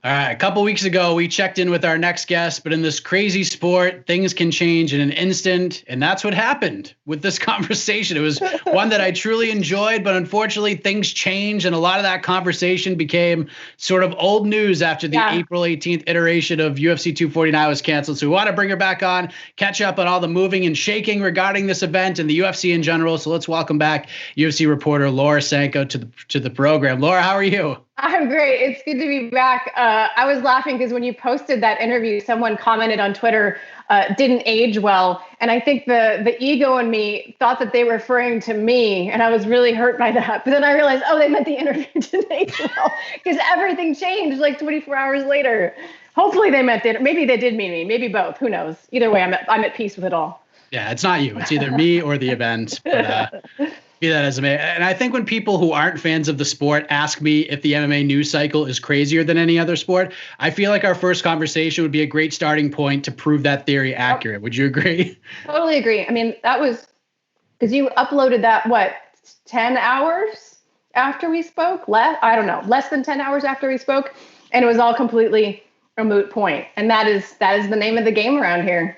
All right, a couple weeks ago, we checked in with our next guest, but in this crazy sport, things can change in an instant. And that's what happened with this conversation. It was one that I truly enjoyed, but unfortunately, things changed. And a lot of that conversation became sort of old news after the April 18th iteration of UFC 249 was canceled. So we want to bring her back on, catch up on all the moving and shaking regarding this event and the UFC in general. So let's welcome back UFC reporter Laura Sanko to the program. Laura, how are you? I'm great. It's good to be back. I was laughing because when you posted that interview, someone commented on Twitter, didn't age well. And I think the ego in me thought that they were referring to me, and I was really hurt by that. But then I realized, they meant the interview didn't age well because everything changed like 24 hours later. Hopefully they meant it. Maybe they did mean me. Maybe both. Who knows? Either way, I'm at peace with it all. Yeah, it's not you. It's either me or the event. But, be that as it may. And I think when people who aren't fans of the sport ask me if the MMA news cycle is crazier than any other sport, I feel like our first conversation would be a great starting point to prove that theory accurate. Would you agree? Totally agree. I mean, that was because you uploaded that, 10 hours after we spoke? Less than 10 hours after we spoke. And it was all completely a moot point. And that is the name of the game around here.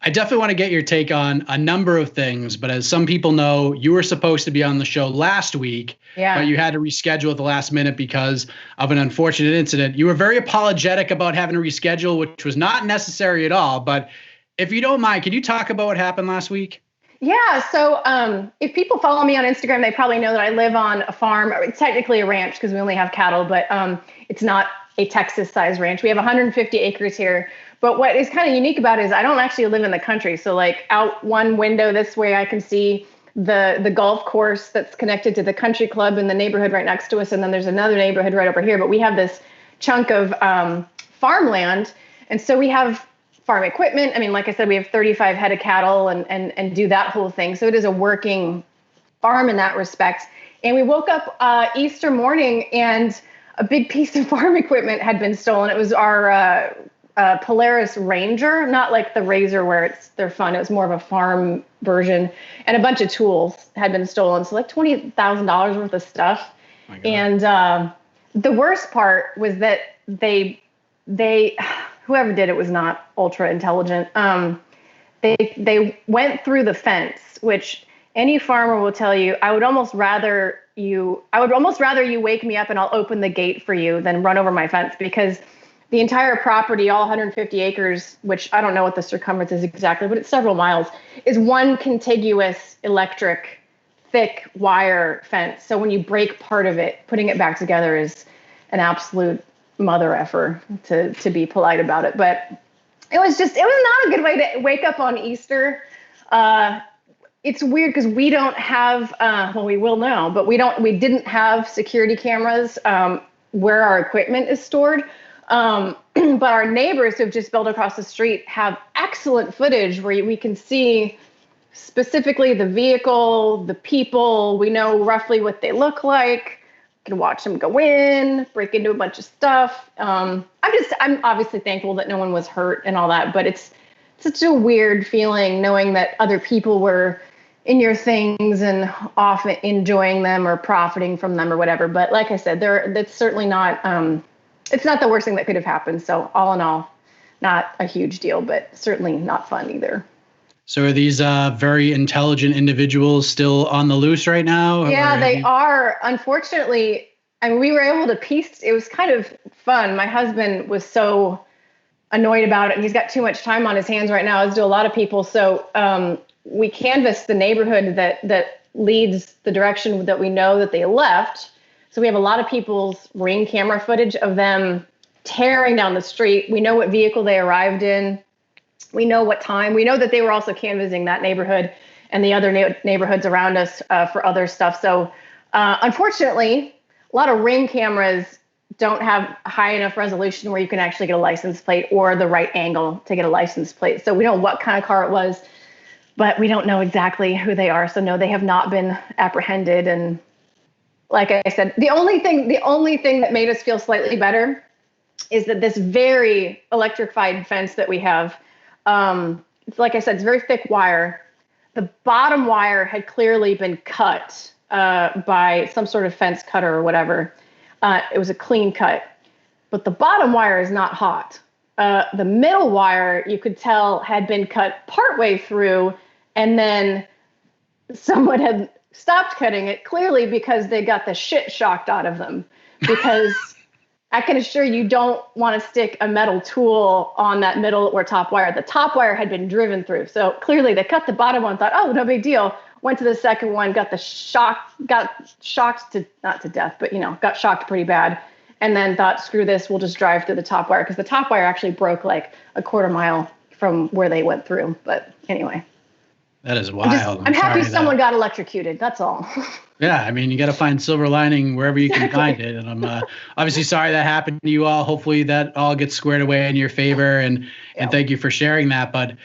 I definitely want to get your take on a number of things, but as some people know, you were supposed to be on the show last week, but you had to reschedule at the last minute because of an unfortunate incident. You were very apologetic about having to reschedule, which was not necessary at all. But if you don't mind, can you talk about what happened last week? Yeah. So if people follow me on Instagram, they probably know that I live on a farm. It's technically a ranch because we only have cattle, but it's not a Texas-sized ranch. We have 150 acres here. But what is kind of unique about it is I don't actually live in the country. So like out one window this way, I can see the golf course that's connected to the country club in the neighborhood right next to us. And then there's another neighborhood right over here. But we have this chunk of farmland. And so we have farm equipment. I mean, like I said, we have 35 head of cattle and do that whole thing. So it is a working farm in that respect. And we woke up Easter morning and a big piece of farm equipment had been stolen. It was our Polaris Ranger, not like the Razor where they're fun. It was more of a farm version, and a bunch of tools had been stolen. So like $20,000 worth of stuff. And the worst part was that they whoever did it was not ultra intelligent. They went through the fence, which any farmer will tell you. I would almost rather you wake me up and I'll open the gate for you than run over my fence, because the entire property, all 150 acres, which I don't know what the circumference is exactly, but it's several miles, is one contiguous electric thick wire fence. So when you break part of it, putting it back together is an absolute mother effer, to be polite about it. But it was not a good way to wake up on Easter. It's weird because we don't have, we will now, but we didn't have security cameras where our equipment is stored. But our neighbors who've just built across the street have excellent footage where we can see specifically the vehicle, the people. We know roughly what they look like. We can watch them go in, break into a bunch of stuff. I'm obviously thankful that no one was hurt and all that, but it's such a weird feeling knowing that other people were in your things and off enjoying them or profiting from them or whatever. But like I said, that's certainly not, it's not the worst thing that could have happened. So all in all, not a huge deal, but certainly not fun either. So are these very intelligent individuals still on the loose right now? Yeah, they are. Unfortunately, we were able to it was kind of fun. My husband was so annoyed about it, and he's got too much time on his hands right now, as do a lot of people. So we canvassed the neighborhood that leads the direction that we know that they left. So we have a lot of people's Ring camera footage of them tearing down the street. We know what vehicle they arrived in. We know what time. We know that they were also canvassing that neighborhood and the other neighborhoods around us for other stuff. So unfortunately, a lot of Ring cameras don't have high enough resolution where you can actually get a license plate or the right angle to get a license plate. So we know what kind of car it was, but we don't know exactly who they are. So no, they have not been apprehended. And like I said, the only thing that made us feel slightly better is that this very electrified fence that we have, like I said, it's very thick wire. The bottom wire had clearly been cut by some sort of fence cutter or whatever. It was a clean cut. but the bottom wire is not hot. The middle wire, you could tell, had been cut partway through, and then someone had stopped cutting it, clearly because they got the shit shocked out of them. Because I can assure you don't want to stick a metal tool on that middle or top wire. The top wire had been driven through. So clearly they cut the bottom one, thought, oh, no big deal. Went to the second one, got shocked to, not to death, but, got shocked pretty bad. And then thought, screw this, we'll just drive through the top wire. Because the top wire actually broke like a quarter mile from where they went through. But anyway. That is wild. I'm happy someone got electrocuted. That's all. Yeah, I mean, you got to find silver lining wherever you can find it. And I'm obviously sorry that happened to you all. Hopefully that all gets squared away in your favor. And thank you for sharing that. But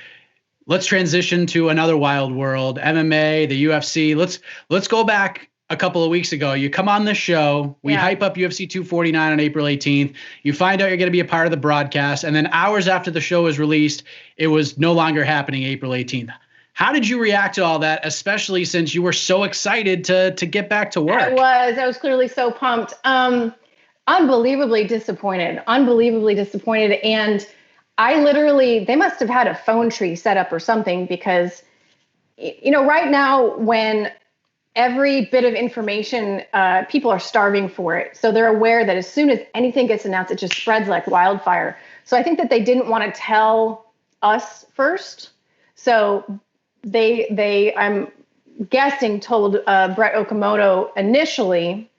let's transition to another wild world, MMA, the UFC. Let's go back a couple of weeks ago. You come on the show. We hype up UFC 249 on April 18th. You find out you're going to be a part of the broadcast. And then hours after the show was released, it was no longer happening April 18th. How did you react to all that, especially since you were so excited to get back to work? I was clearly so pumped. Unbelievably disappointed. And they must have had a phone tree set up or something, because, right now when every bit of information, people are starving for it. So they're aware that as soon as anything gets announced, it just spreads like wildfire. So I think that they didn't want to tell us first. So they I'm guessing, told Brett Okamoto initially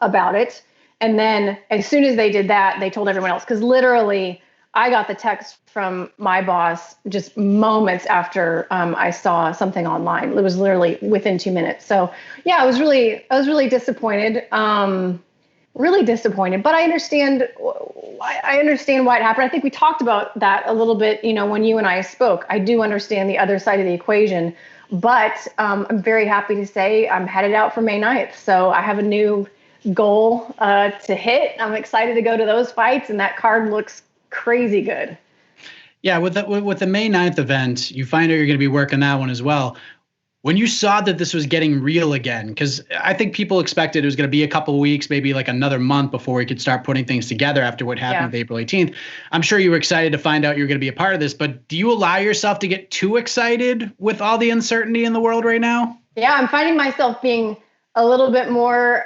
about it. And then as soon as they did that, they told everyone else. Because literally, I got the text from my boss just moments after I saw something online. It was literally within 2 minutes. So yeah, I was really disappointed. Really disappointed. But I understand why it happened. I think we talked about that a little bit, when you and I spoke. I do understand the other side of the equation. But I'm very happy to say I'm headed out for May 9th. So I have a new goal to hit. I'm excited to go to those fights, and that card looks crazy good. Yeah, with the May 9th event, you find out you're going to be working that one as well. When you saw that this was getting real again, because I think people expected it was going to be a couple of weeks, maybe like another month before we could start putting things together after what happened with April 18th. I'm sure you were excited to find out you're going to be a part of this, but do you allow yourself to get too excited with all the uncertainty in the world right now? Yeah, I'm finding myself being a little bit more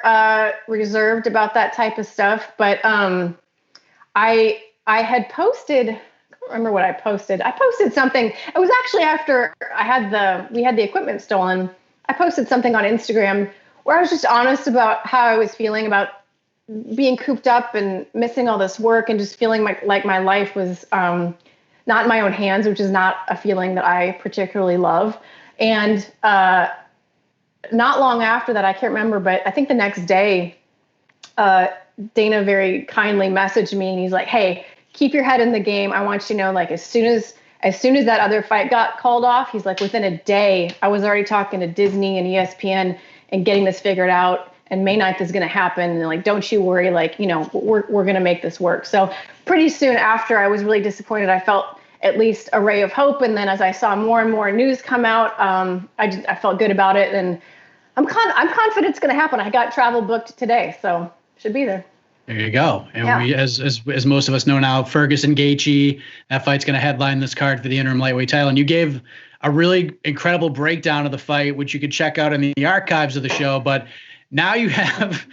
reserved about that type of stuff. But I had posted, I don't remember what I posted. I posted something. It was actually after we had the equipment stolen. I posted something on Instagram where I was just honest about how I was feeling about being cooped up and missing all this work, and just feeling like my life was not in my own hands, which is not a feeling that I particularly love. And not long after that, I can't remember, but I think the next day, Dana very kindly messaged me, and he's like, hey, keep your head in the game. I want you to know, like, as soon as that other fight got called off, he's like, within a day, I was already talking to Disney and ESPN and getting this figured out. And May 9th is going to happen. And like, don't you worry. Like, we're going to make this work. So pretty soon after, I was really disappointed. I felt at least a ray of hope. And then as I saw more and more news come out, I felt good about it. And I'm confident it's going to happen. I got travel booked today, so should be there. There you go. And we, as most of us know now, Ferguson Gaethje, that fight's going to headline this card for the interim lightweight title. And you gave a really incredible breakdown of the fight, which you could check out in the archives of the show. But now you have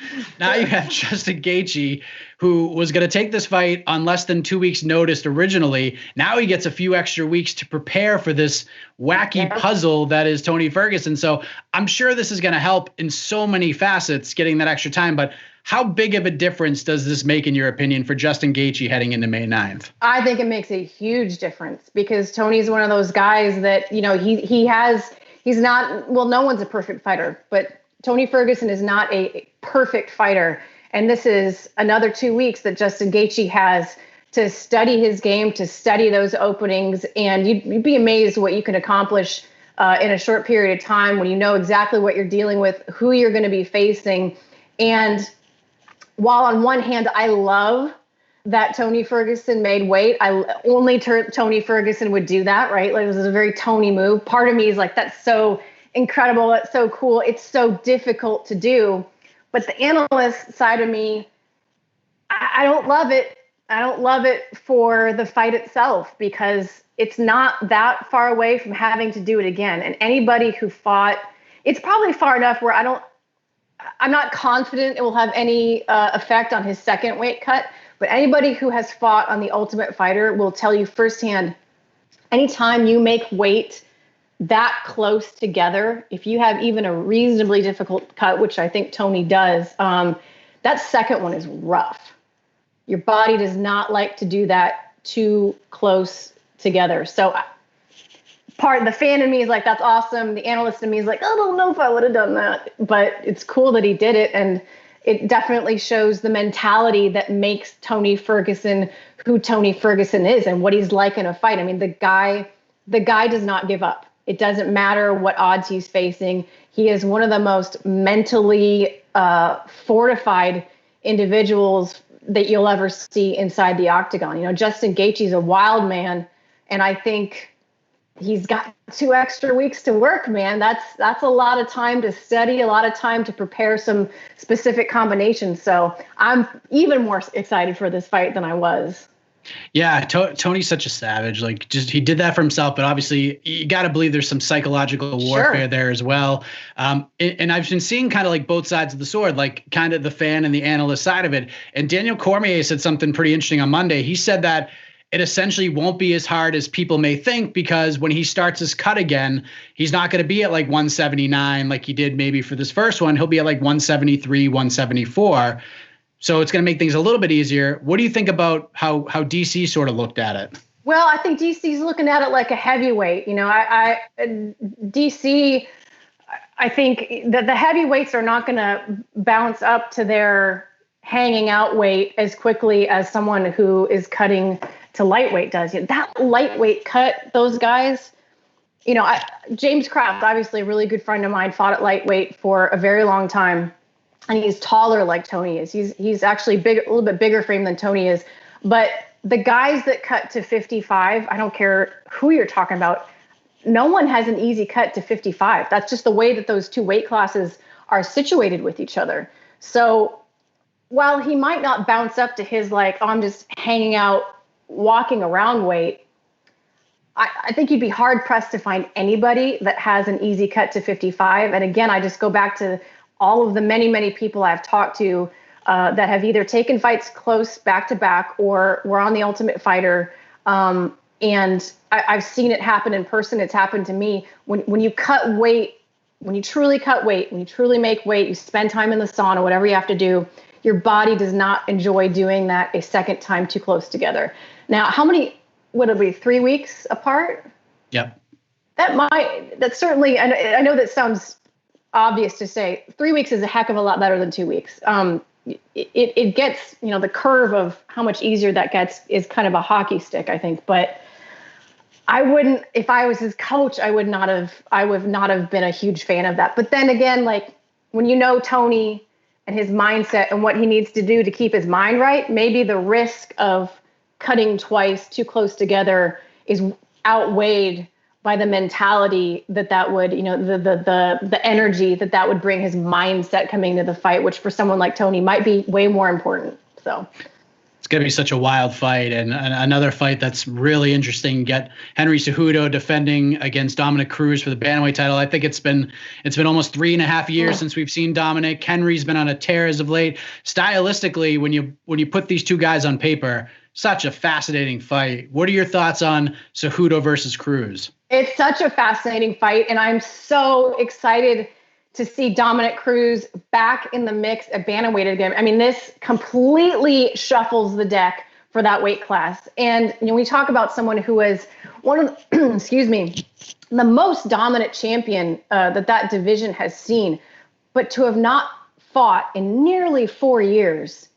Justin Gaethje, who was going to take this fight on less than 2 weeks' notice originally. Now he gets a few extra weeks to prepare for this wacky puzzle that is Tony Ferguson. So I'm sure this is going to help in so many facets, getting that extra time. But how big of a difference does this make, in your opinion, for Justin Gaethje heading into May 9th? I think it makes a huge difference, because Tony's one of those guys that, he's not, well, no one's a perfect fighter, but Tony Ferguson is not a perfect fighter. And this is another 2 weeks that Justin Gaethje has to study his game, to study those openings. And you'd be amazed what you can accomplish in a short period of time when you know exactly what you're dealing with, who you're going to be facing. And while on one hand, I love that Tony Ferguson made weight, only Tony Ferguson would do that, right? Like, it was a very Tony move. Part of me is like, that's so incredible. That's so cool. It's so difficult to do. But the analyst side of me I don't love it. I don't love it for the fight itself because it's not that far away from having to do it again. And anybody who fought, it's probably far enough where I'm not confident it will have any effect on his second weight cut. But anybody who has fought on The Ultimate Fighter will tell you firsthand, anytime you make weight that close together, if you have even a reasonably difficult cut, which I think Tony does, that second one is rough. Your body does not like to do that too close together. So the fan in me is like, that's awesome. The analyst in me is like, I don't know if I would have done that, but it's cool that he did it. And it definitely shows the mentality that makes Tony Ferguson who Tony Ferguson is and what he's like in a fight. I mean, the guy does not give up. It doesn't matter what odds he's facing. He is one of the most mentally fortified individuals that you'll ever see inside the octagon. You know, Justin Gaethje's a wild man, and I think he's got 2 extra weeks to work, man. That's a lot of time to study, a lot of time to prepare some specific combinations. So I'm even more excited for this fight than I was. Yeah, Tony's such a savage. Like, just he did that for himself, but obviously you got to believe there's some psychological warfare there as well. And I've been seeing kind of like both sides of the sword, like kind of the fan and the analyst side of it. And Daniel Cormier said something pretty interesting on Monday. He said that it essentially won't be as hard as people may think, because when he starts his cut again, he's not going to be at like 179 like he did maybe for this first one. He'll be at like 173, 174. So it's going to make things a little bit easier. What do you think about how DC sort of looked at it? Well, I think DC's looking at it like a heavyweight. You know, DC, I think that the heavyweights are not going to bounce up to their hanging out weight as quickly as someone who is cutting to lightweight does. You know, that lightweight cut, those guys, you know, James Kraft, obviously a really good friend of mine, fought at lightweight for a very long time. And he's taller like Tony is. He's actually a little bit bigger frame than Tony is. But the guys that cut to 55, I don't care who you're talking about, no one has an easy cut to 55. That's just the way that those 2 weight classes are situated with each other. So while he might not bounce up to his like, oh, I'm just hanging out, walking around weight, I think you'd be hard pressed to find anybody that has an easy cut to 55. And again, I just go back to all of the many, many people I've talked to that have either taken fights close back to back or were on The Ultimate Fighter. And I've seen it happen in person. It's happened to me. When you cut weight, when you truly cut weight, when you truly make weight, you spend time in the sauna, whatever you have to do, your body does not enjoy doing that a second time too close together. Now, how many, would it be 3 weeks apart? Yep. That's certainly, I know that sounds obvious to say. 3 weeks is a heck of a lot better than 2 weeks. It gets, you know, the curve of how much easier that gets is kind of a hockey stick, I think. But I wouldn't, if I was his coach, I would not have been a huge fan of that. But then again, like when you know Tony and his mindset and what he needs to do to keep his mind right, maybe the risk of cutting twice too close together is outweighed by the mentality that would, you know, the energy that would bring his mindset coming to the fight, which for someone like Tony might be way more important. So it's going to be such a wild fight. And another fight that's really interesting, get Henry Cejudo defending against Dominick Cruz for the bantamweight title. I think it's been almost 3.5 years since we've seen Dominick. Henry's been on a tear as of late. Stylistically, when you put these 2 guys on paper, such a fascinating fight. What are your thoughts on Cejudo versus Cruz? It's such a fascinating fight, and I'm so excited to see Dominick Cruz back in the mix at bantamweight again. I mean, this completely shuffles the deck for that weight class. And you know, we talk about someone who is one of the, excuse me, the most dominant champion that division has seen, but to have not fought in nearly 4 years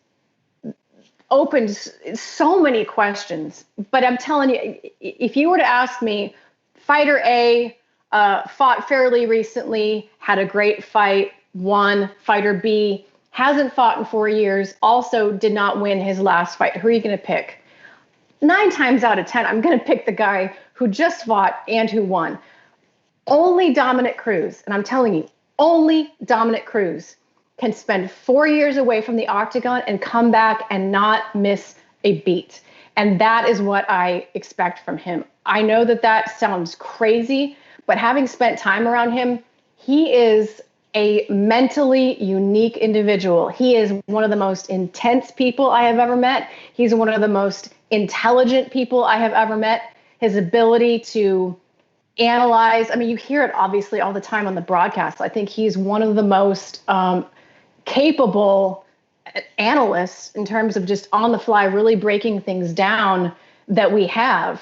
opens so many questions. But I'm telling you, if you were to ask me, Fighter A fought fairly recently, had a great fight, won. Fighter B hasn't fought in 4 years, also did not win his last fight. Who are you going to pick? 9 times out of 10, I'm going to pick the guy who just fought and who won. Only Dominick Cruz, and I'm telling you, only Dominick Cruz can spend 4 years away from the octagon and come back and not miss a beat. And that is what I expect from him. I know that sounds crazy, but having spent time around him, he is a mentally unique individual. He is one of the most intense people I have ever met. He's one of the most intelligent people I have ever met. His ability to analyze, I mean, you hear it obviously all the time on the broadcast. I think he's one of the most capable analysts in terms of just on the fly, really breaking things down that we have.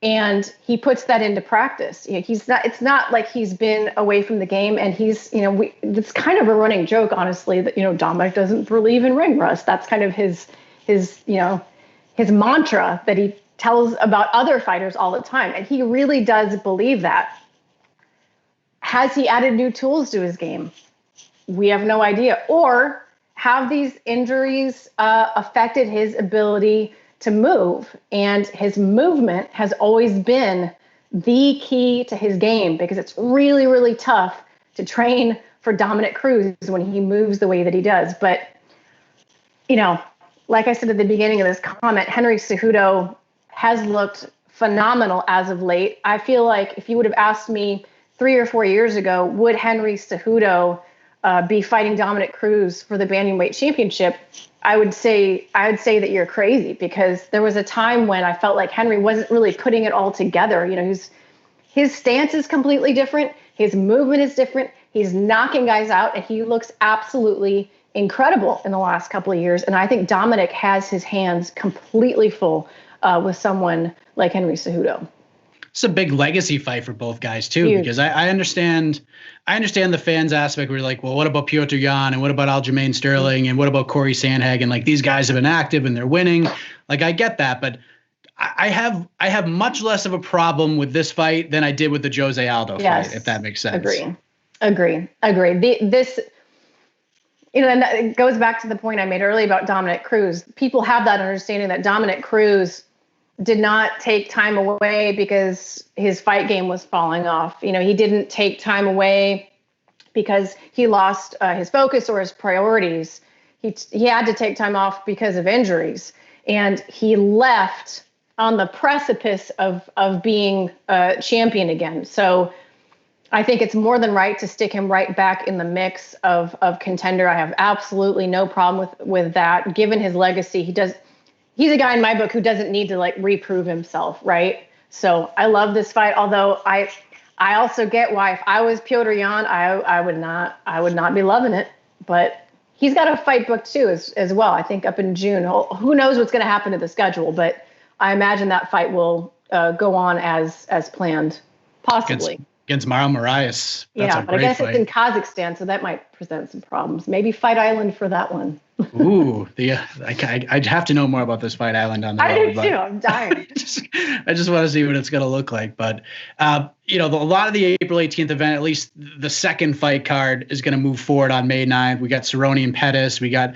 And he puts that into practice. It's not like he's been away from the game, and it's kind of a running joke, honestly, that, Dominick doesn't believe in ring rust. That's kind of his mantra that he tells about other fighters all the time. And he really does believe that. Has he added new tools to his game? We have no idea. Or have these injuries affected his ability to move? And his movement has always been the key to his game, because it's really, really tough to train for Dominick Cruz when he moves the way that he does. But, like I said at the beginning of this comment, Henry Cejudo has looked phenomenal as of late. I feel like if you would have asked me 3 or 4 years ago, would Henry Cejudo be fighting Dominick Cruz for the bantamweight championship, I would say that you're crazy, because there was a time when I felt like Henry wasn't really putting it all together. His stance is completely different. His movement is different. He's knocking guys out, and he looks absolutely incredible in the last couple of years. And I think Dominick has his hands completely full with someone like Henry Cejudo. It's a big legacy fight for both guys too, Huge. because I understand the fans aspect. We're like, well, what about Petr Yan, and what about Aljamain Sterling, and what about Corey Sandhagen? Like, these guys have been active and they're winning. Like, I get that, but I have much less of a problem with this fight than I did with the Jose Aldo fight, if that makes sense. Agree. This, and it goes back to the point I made earlier about Dominick Cruz. People have that understanding that Dominick Cruz did not take time away because his fight game was falling off. He didn't take time away because he lost his focus or his priorities. He had to take time off because of injuries, and he left on the precipice of being a champion again. So I think it's more than right to stick him right back in the mix of contender. I have absolutely no problem with that. Given his legacy, he's a guy in my book who doesn't need to reprove himself, right? So I love this fight. Although I also get why, if I was Petr Yan, I would not be loving it. But he's got a fight booked too as well. I think up in June. Who knows what's going to happen to the schedule? But I imagine that fight will go on as planned, possibly. Against Mario Moraes. Yeah, but I guess it's in Kazakhstan, so that might present some problems. Maybe Fight Island for that one. Ooh, I'd have to know more about this Fight Island on the road. I do too. I'm dying. I just want to see what it's going to look like. But, a lot of the April 18th event, at least the second fight card, is going to move forward on May 9th. We got Cerrone and Pettis. We got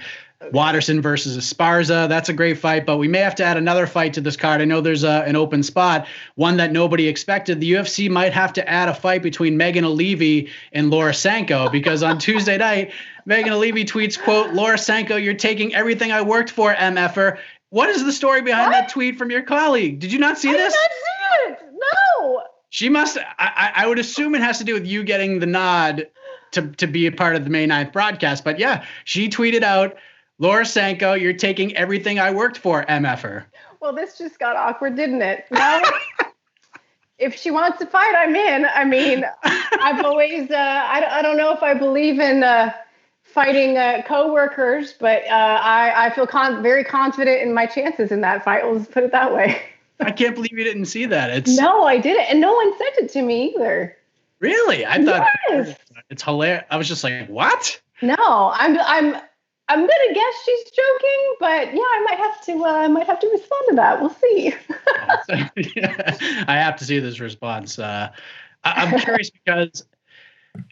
Watterson versus Esparza. That's a great fight, but we may have to add another fight to this card. I know there's an open spot, one that nobody expected. The UFC might have to add a fight between Megan O'Leary and Laura Sanko, because on Tuesday night, Megan O'Leary tweets, quote, "Laura Sanko, you're taking everything I worked for, MFer." What is the story behind that tweet from your colleague? Did you not see this? I did not see it. No. She must. I would assume it has to do with you getting the nod to be a part of the May 9th broadcast. But yeah, she tweeted out, "Laura Sanko, you're taking everything I worked for, MFer." Well, this just got awkward, didn't it? No. If she wants to fight, I'm in. I mean, I've always, I don't know if I believe in fighting coworkers, but I feel very confident in my chances in that fight. Let's put it that way. I can't believe you didn't see that. No, I didn't. And no one sent it to me either. Really? I thought yes. It's hilarious. I was just like, what? No, I'm gonna guess she's joking, but yeah, I might have to respond to that. We'll see. I have to see this response. I'm curious because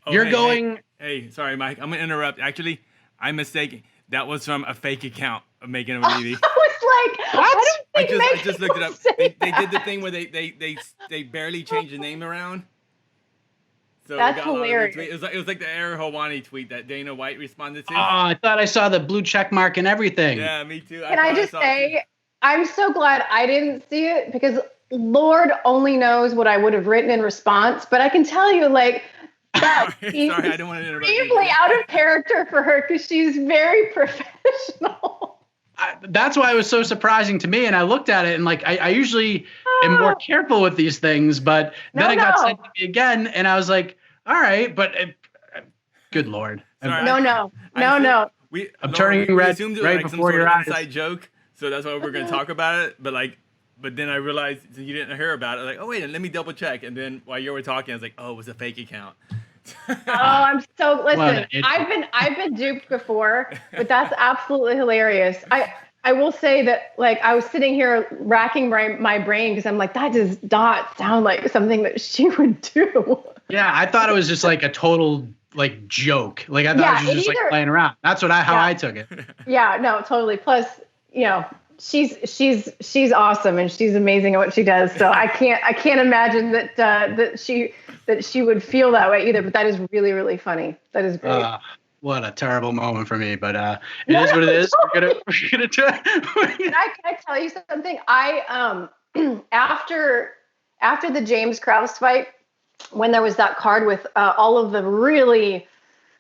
you're going. Hey, sorry, Mike. I'm gonna interrupt. Actually, I'm mistaken. That was from a fake account of Megan O'Leary. I was like, what? I just looked it up. They did the thing where they barely changed the name around. So That's we got a lot of hilarious. retweets. It was like the Air Hawani tweet that Dana White responded to. Oh, I thought I saw the blue check mark and everything. Yeah, me too. Can I just say, I'm so glad I didn't see it because Lord only knows what I would have written in response. But I can tell you, like, that sorry, I don't want to interrupt you. extremely out of character for her because she's very professional. That's why it was so surprising to me. And I looked at it and like, I usually am more careful with these things, but then it got sent to me again. And I was like, all right, but good Lord. Sorry, No. I'm turning red right before your eyes. Inside joke, so that's why we're going to talk about it. But then I realized you didn't hear about it. Like, oh wait, let me double check. And then while you were talking, I was like, oh, it was a fake account. I'm so listen. I've been duped before, but that's absolutely hilarious. I will say that like I was sitting here racking my brain because I'm like that does not sound like something that she would do. Yeah, I thought it was just like a total like joke. Like I thought she was just like playing around. That's how I took it. Yeah, no, totally. Plus, you know, she's awesome and she's amazing at what she does. So I can't imagine that she would feel that way either. But that is really, really funny. That is great. What a terrible moment for me, but it is what it is. We're gonna try. Can I tell you something? I after the James Krause fight, when there was that card with all of the really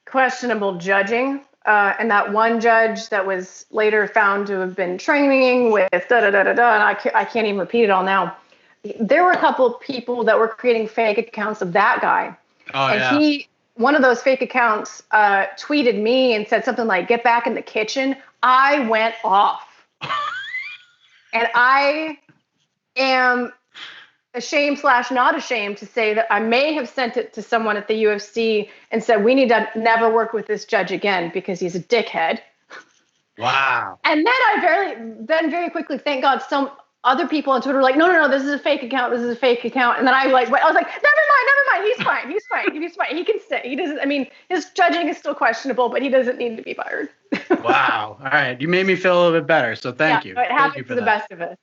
questionable judging, and that one judge that was later found to have been training with and I can't even repeat it all now. There were a couple of people that were creating fake accounts of that guy. Oh, and one of those fake accounts tweeted me and said something like, "Get back in the kitchen." I went off. And I am ashamed / not ashamed to say that I may have sent it to someone at the UFC and said, we need to never work with this judge again because he's a dickhead. Wow. And then very quickly, thank God, some other people on Twitter were like, no, this is a fake account. This is a fake account. And then I was like, never mind. He's fine. He can stay. He doesn't, I mean, his judging is still questionable, but he doesn't need to be fired. Wow. All right. You made me feel a little bit better. So thank you. It happens to the best of us.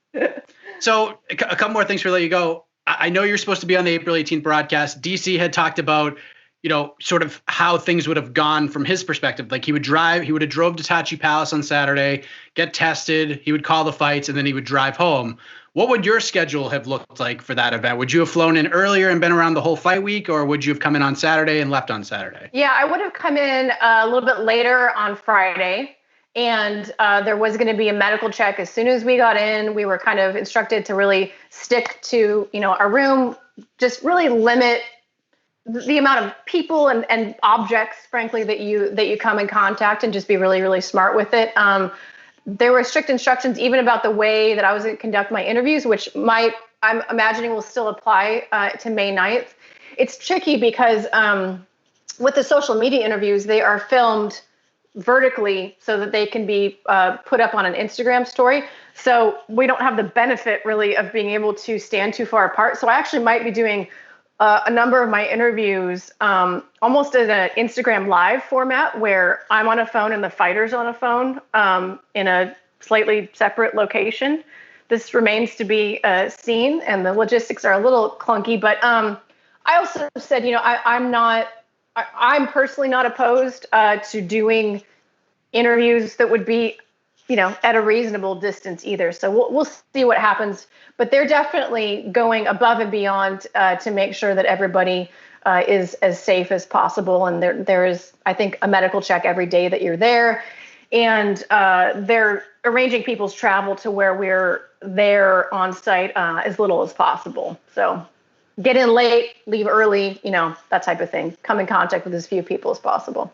So a couple more things before I let you go. I know you're supposed to be on the April 18th broadcast. DC had talked about, you know, sort of how things would have gone from his perspective. Like he would have drove to Tachi Palace on Saturday, get tested. He would call the fights and then he would drive home. What would your schedule have looked like for that event? Would you have flown in earlier and been around the whole fight week, or would you have come in on Saturday and left on Saturday? Yeah, I would have come in a little bit later on Friday. And there was going to be a medical check as soon as we got in. We were kind of instructed to really stick to, you know, our room, just really limit the amount of people and objects, frankly, that you come in contact, and just be really, really smart with it. There were strict instructions even about the way that I was going to conduct my interviews, which I'm imagining will still apply to May 9th. It's tricky because with the social media interviews, they are filmed vertically so that they can be put up on an Instagram story. So we don't have the benefit really of being able to stand too far apart. So I actually might be doing a number of my interviews almost as an Instagram live format, where I'm on a phone and the fighter's on a phone in a slightly separate location. This remains to be seen, and the logistics are a little clunky, but I also said, you know, I'm personally not opposed to doing interviews that would be, you know, at a reasonable distance either. So we'll see what happens. But they're definitely going above and beyond to make sure that everybody is as safe as possible. And there is, I think, a medical check every day that you're there. And they're arranging people's travel to where we're there on site as little as possible. So get in late, leave early, you know, that type of thing. Come in contact with as few people as possible.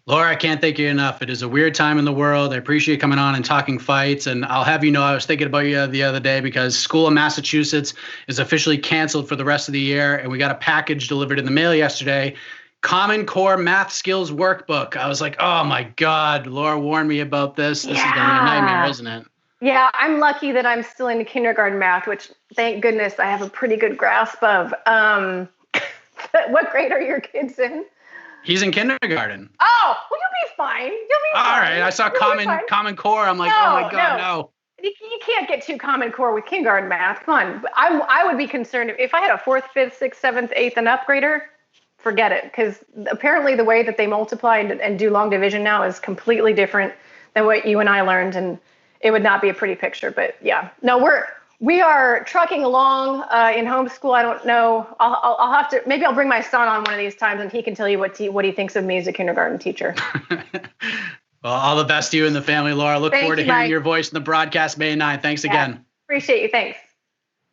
Laura, I can't thank you enough. It is a weird time in the world. I appreciate you coming on and talking fights. And I'll have you know, I was thinking about you the other day because school in Massachusetts is officially canceled for the rest of the year. And we got a package delivered in the mail yesterday. Common Core Math Skills Workbook. I was like, oh my God, Laura warned me about this. This is going to be a nightmare, isn't it? Yeah, I'm lucky that I'm still in kindergarten math, which thank goodness I have a pretty good grasp of. What grade are your kids in? He's in kindergarten. Oh, well, you'll be fine. You'll be fine. All right. I saw Common Core. I'm like, oh my God, no. You can't get too Common Core with kindergarten math. Come on. I would be concerned if I had a 4th, 5th, 6th, 7th, 8th, and upgrader. forget it, because apparently the way that they multiply and do long division now is completely different than what you and I learned, and it would not be a pretty picture. But yeah, no, we are trucking along in homeschool. I don't know. I'll have to, maybe I'll bring my son on one of these times and he can tell you what he thinks of me as a kindergarten teacher. Well, all the best to you and the family, Laura. Look forward to hearing your voice in the broadcast May 9th. Thanks again. Appreciate you. Thanks.